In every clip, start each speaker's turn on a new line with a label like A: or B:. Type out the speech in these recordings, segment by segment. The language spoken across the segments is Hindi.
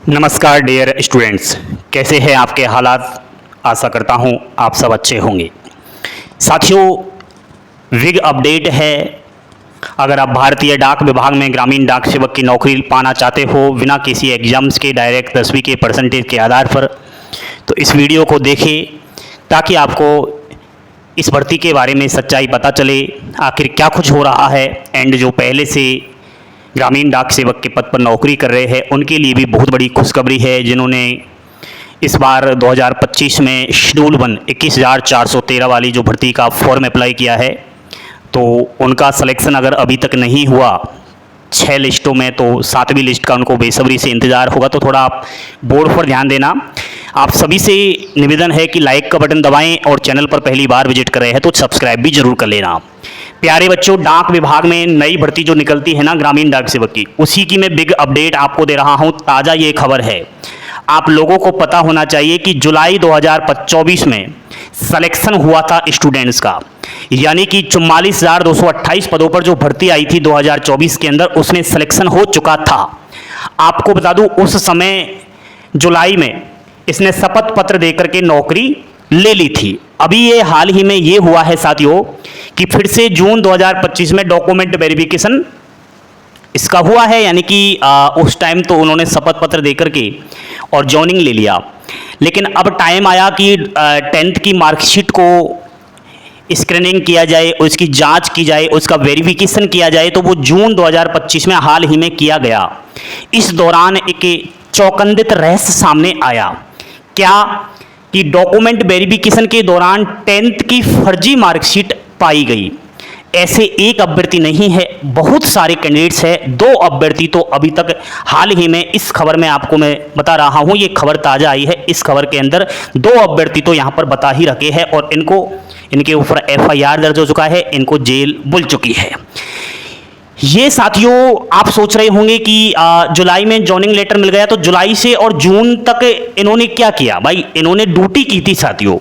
A: नमस्कार डियर स्टूडेंट्स, कैसे हैं आपके हालात। आशा करता हूं आप सब अच्छे होंगे। साथियों, विग अपडेट है। अगर आप भारतीय डाक विभाग में ग्रामीण डाक सेवक की नौकरी पाना चाहते हो बिना किसी एग्जाम्स के, डायरेक्ट 10वीं के परसेंटेज के आधार पर, तो इस वीडियो को देखें ताकि आपको इस भर्ती के बारे में सच्चाई पता चले, आखिर क्या कुछ हो रहा है। एंड जो पहले से ग्रामीण डाक सेवक के पद पर नौकरी कर रहे हैं उनके लिए भी बहुत बड़ी खुशखबरी है। जिन्होंने इस बार 2025 में शेड्यूल 1 21,413 वाली जो भर्ती का फॉर्म अप्लाई किया है, तो उनका सिलेक्शन अगर अभी तक नहीं हुआ 6 लिस्टों में, तो 7वीं लिस्ट का उनको बेसब्री से इंतज़ार होगा। तो थोड़ा आप बोर्ड पर ध्यान देना। आप सभी से निवेदन है कि लाइक का बटन दबाएं और चैनल पर पहली बार विजिट कर रहे हैं तो सब्सक्राइब भी जरूर कर लेना। प्यारे बच्चों, डाक विभाग में नई भर्ती जो निकलती है ना ग्रामीण डाक सेवक की, उसी की मैं बिग अपडेट आपको दे रहा हूं। ताज़ा ये खबर है। आप लोगों को पता होना चाहिए कि जुलाई 2024 में सिलेक्शन हुआ था स्टूडेंट्स का, यानी कि 44,228 पदों पर जो भर्ती आई थी 2024 के अंदर, उसमें सिलेक्शन हो चुका था। आपको बता दूं, उस समय जुलाई में इसने शपथ पत्र देकर के नौकरी ले ली थी। अभी ये हाल ही में ये हुआ है साथियों कि फिर से जून 2025 में डॉक्यूमेंट वेरिफिकेशन इसका हुआ है, यानी कि उस टाइम तो उन्होंने शपथ पत्र देकर के और जॉइनिंग ले लिया। लेकिन अब टाइम आया कि 10th की मार्कशीट को स्क्रीनिंग किया जाए, उसकी जांच की जाए, उसका वेरिफिकेशन किया जाए। तो वो जून 2025 में हाल ही में किया गया। इस दौरान एक चौकन्दित रहस्य सामने आया। क्या कि डॉक्यूमेंट वेरिफिकेशन के दौरान 10th की फर्जी मार्कशीट पाई गई। ऐसे एक अभ्यर्थी नहीं है, बहुत सारे कैंडिडेट्स हैं। 2 अभ्यर्थी तो अभी तक हाल ही में इस खबर में आपको मैं बता रहा हूं, ये खबर ताज़ा आई है। इस खबर के अंदर 2 अभ्यर्थी तो यहां पर बता ही रखे हैं और इनके ऊपर FIR दर्ज हो चुका है, इनको जेल बुल चुकी है। ये साथियों, आप सोच रहे होंगे कि जुलाई में जॉइनिंग लेटर मिल गया, तो जुलाई से और जून तक इन्होंने क्या किया। भाई, इन्होंने ड्यूटी की थी साथियों,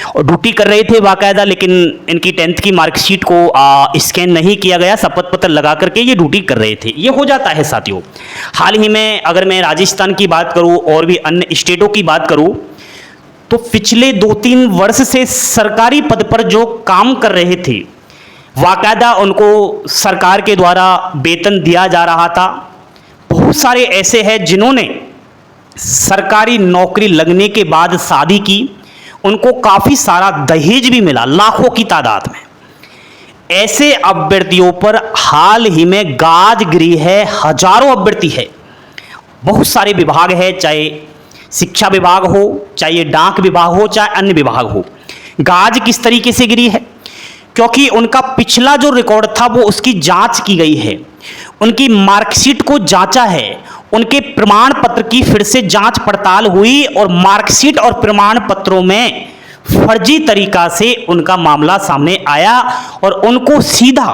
A: और ड्यूटी कर रहे थे बाकायदा। लेकिन इनकी 10th की मार्कशीट को स्कैन नहीं किया गया, शपथ पत्र लगा करके ये ड्यूटी कर रहे थे। ये हो जाता है साथियों। हाल ही में अगर मैं राजस्थान की बात करूँ और भी अन्य स्टेटों की बात करूँ, तो पिछले 2-3 वर्ष से सरकारी पद पर जो काम कर रहे थे, वाकायदा उनको सरकार के द्वारा वेतन दिया जा रहा था। बहुत सारे ऐसे हैं जिन्होंने सरकारी नौकरी लगने के बाद शादी की, उनको काफ़ी सारा दहेज भी मिला, लाखों की तादाद में। ऐसे अभ्यर्थियों पर हाल ही में गाज गिरी है। हजारों अभ्यर्थी है, बहुत सारे विभाग है, चाहे शिक्षा विभाग हो, चाहे डाक विभाग हो, चाहे अन्य विभाग हो। गाज किस तरीके से गिरी है? क्योंकि उनका पिछला जो रिकॉर्ड था वो उसकी जांच की गई है, उनकी मार्कशीट को जांचा है, उनके प्रमाण पत्र की फिर से जांच पड़ताल हुई और मार्कशीट और प्रमाण पत्रों में फर्जी तरीका से उनका मामला सामने आया और उनको सीधा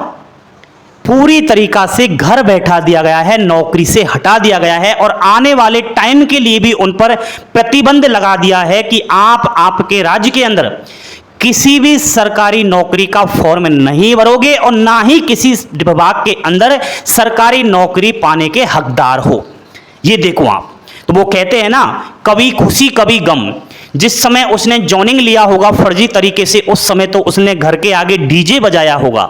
A: पूरी तरीका से घर बैठा दिया गया है, नौकरी से हटा दिया गया है और आने वाले टाइम के लिए भी उन पर प्रतिबंध लगा दिया है कि आप आपके राज्य के अंदर किसी भी सरकारी नौकरी का फॉर्म नहीं भरोगे और ना ही किसी विभाग के अंदर सरकारी नौकरी पाने के हकदार हो। ये देखो आप, तो वो कहते हैं ना, कभी खुशी कभी गम। जिस समय उसने जॉइनिंग लिया होगा फर्जी तरीके से, उस समय तो उसने घर के आगे डीजे बजाया होगा,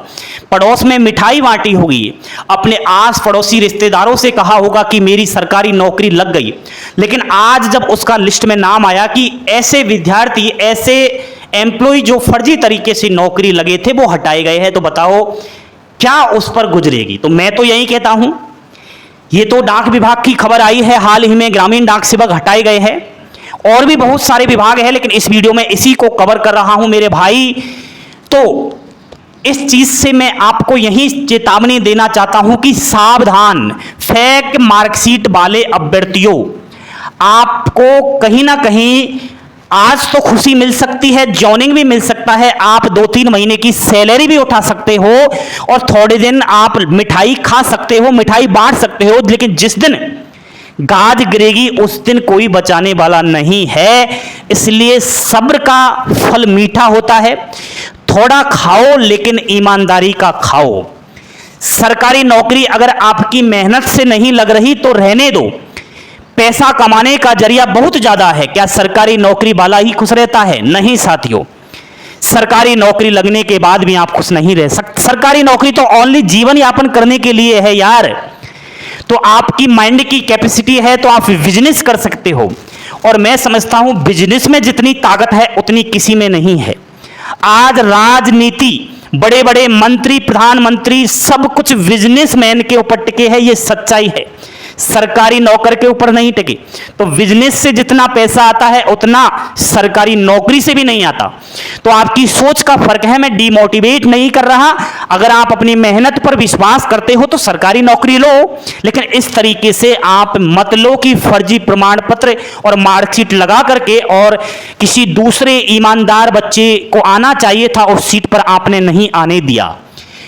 A: पड़ोस में मिठाई बांटी होगी, अपने आस पड़ोसी रिश्तेदारों से कहा होगा कि मेरी सरकारी नौकरी लग गई। लेकिन आज जब उसका लिस्ट में नाम आया कि ऐसे विद्यार्थी, ऐसे एम्प्लॉय जो फर्जी तरीके से नौकरी लगे थे वो हटाए गए हैं, तो बताओ क्या उस पर गुजरेगी। तो मैं तो यही कहता हूं, ये तो डाक विभाग की खबर आई है, हाल ही में ग्रामीण डाक सेवक हटाए गए हैं। और भी बहुत सारे विभाग हैं, लेकिन इस वीडियो में इसी को कवर कर रहा हूं मेरे भाई। तो इस चीज से मैं आपको यही चेतावनी देना चाहता हूं कि सावधान, फेक मार्कशीट वाले अभ्यर्थियों, आपको कहीं ना कहीं आज तो खुशी मिल सकती है, जॉइनिंग भी मिल सकता है, आप 2-3 महीने की सैलरी भी उठा सकते हो और थोड़े दिन आप मिठाई खा सकते हो, मिठाई बांट सकते हो। लेकिन जिस दिन गाज गिरेगी उस दिन कोई बचाने वाला नहीं है। इसलिए सब्र का फल मीठा होता है। थोड़ा खाओ लेकिन ईमानदारी का खाओ। सरकारी नौकरी अगर आपकी मेहनत से नहीं लग रही तो रहने दो। पैसा कमाने का जरिया बहुत ज्यादा है। क्या सरकारी नौकरी वाला ही खुश रहता है? नहीं साथियों, सरकारी नौकरी लगने के बाद भी आप खुश नहीं रह सकते। सरकारी नौकरी तो ओनली जीवन यापन करने के लिए है यार। तो आपकी माइंड की कैपेसिटी है तो आप बिजनेस कर सकते हो, और मैं समझता हूं बिजनेस में जितनी ताकत है उतनी किसी में नहीं है। आज राजनीति, बड़े बड़े मंत्री, प्रधानमंत्री, सब कुछ बिजनेसमैन के ऊपर टिके हैं, ये सच्चाई है, सरकारी नौकर के ऊपर नहीं टिके। तो बिजनेस से जितना पैसा आता है उतना सरकारी नौकरी से भी नहीं आता। तो आपकी सोच का फर्क है। मैं डिमोटिवेट नहीं कर रहा, अगर आप अपनी मेहनत पर विश्वास करते हो तो सरकारी नौकरी लो, लेकिन इस तरीके से आप मत लो कि फर्जी प्रमाण पत्र और मार्कशीट लगा करके, और किसी दूसरे ईमानदार बच्चे को आना चाहिए था उस सीट पर आपने नहीं आने दिया।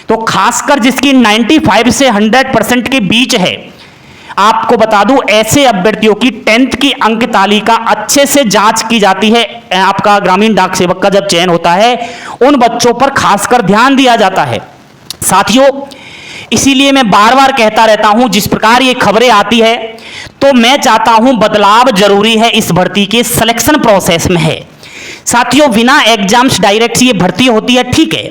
A: तो खासकर जिसकी 95 से 100% के बीच है, आपको बता दूं ऐसे अभ्यर्थियों की 10th की अंक तालिका अच्छे से जांच की जाती है। आपका ग्रामीण डाक सेवक का जब चयन होता है उन बच्चों पर खासकर ध्यान दिया जाता है साथियों। इसीलिए मैं बार बार कहता रहता हूं, जिस प्रकार ये खबरें आती है तो मैं चाहता हूं बदलाव जरूरी है इस भर्ती के सिलेक्शन प्रोसेस में है साथियों। बिना एग्जाम्स डायरेक्ट ये भर्ती होती है, ठीक है।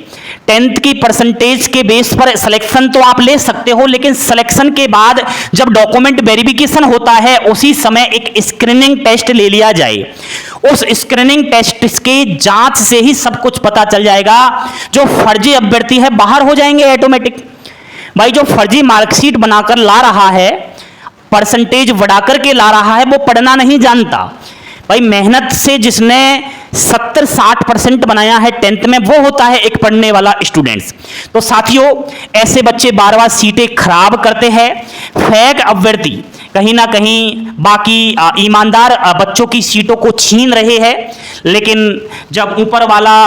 A: 10th की परसेंटेज के बेस पर सिलेक्शन तो आप ले सकते हो, लेकिन सिलेक्शन के बाद जब डॉक्यूमेंट वेरिफिकेशन होता है उसी समय एक स्क्रीनिंग टेस्ट ले लिया जाए। उस स्क्रीनिंग टेस्ट के जांच से ही सब कुछ पता चल जाएगा। जो फर्जी अभ्यर्थी है बाहर हो जाएंगे ऑटोमेटिक। भाई जो फर्जी मार्कशीट बनाकर ला रहा है, परसेंटेज बढ़ाकर के ला रहा है, वो पढ़ना नहीं जानता। भाई मेहनत से जिसने 70-60% बनाया है 10th में, वो होता है एक पढ़ने वाला स्टूडेंट्स। तो साथियों ऐसे बच्चे बार बार सीटें खराब करते हैं। फेक अभ्यर्थी कहीं ना कहीं बाकी ईमानदार बच्चों की सीटों को छीन रहे हैं, लेकिन जब ऊपर वाला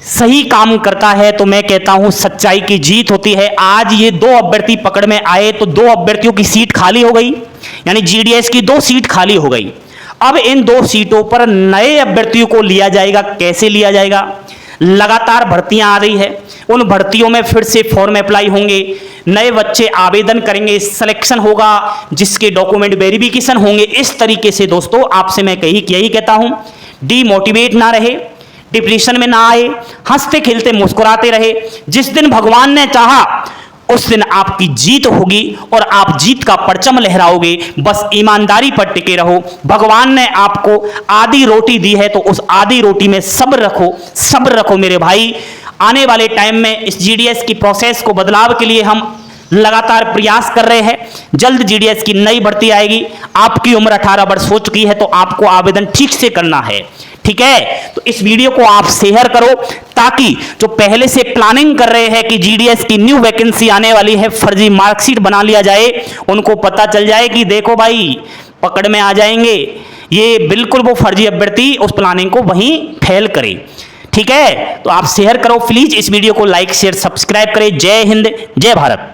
A: सही काम करता है तो मैं कहता हूं सच्चाई की जीत होती है। आज ये 2 अभ्यर्थी पकड़ में आए तो 2 अभ्यर्थियों की सीट खाली हो गई, यानी जीडीएस की 2 सीट खाली हो गई। अब इन 2 सीटों पर नए अभ्यर्थियों को लिया जाएगा। कैसे लिया जाएगा? लगातार भर्तियां आ रही है, उन भर्तियों में फिर से फॉर्म अप्लाई होंगे, नए बच्चे आवेदन करेंगे, सिलेक्शन होगा, जिसके डॉक्यूमेंट वेरिफिकेशन होंगे। इस तरीके से दोस्तों आपसे मैं यही कहता हूं, डिमोटिवेट ना रहे, डिप्रेशन में ना आए, हंसते खेलते मुस्कुराते रहे। जिस दिन भगवान ने चाहा उस दिन आपकी जीत होगी और आप जीत का परचम लहराओगे। बस ईमानदारी पर टिके रहो। भगवान ने आपको आधी रोटी दी है तो उस आधी रोटी में सब्र रखो, सब्र रखो मेरे भाई। आने वाले टाइम में इस जीडीएस की प्रोसेस को बदलाव के लिए हम लगातार प्रयास कर रहे हैं। जल्द जीडीएस की नई भर्ती आएगी। आपकी उम्र 18 वर्ष हो चुकी है तो आपको आवेदन ठीक से करना है, ठीक है। तो इस वीडियो को आप शेयर करो ताकि जो पहले से प्लानिंग कर रहे हैं कि जीडीएस की न्यू वैकेंसी आने वाली है, फर्जी मार्कशीट बना लिया जाए, उनको पता चल जाए कि देखो भाई पकड़ में आ जाएंगे, ये बिल्कुल वो फर्जी अभ्यर्थी उस प्लानिंग को वहीं फेल करे, ठीक है। तो आप शेयर करो प्लीज, इस वीडियो को लाइक शेयर सब्सक्राइब करें। जय हिंद, जय भारत।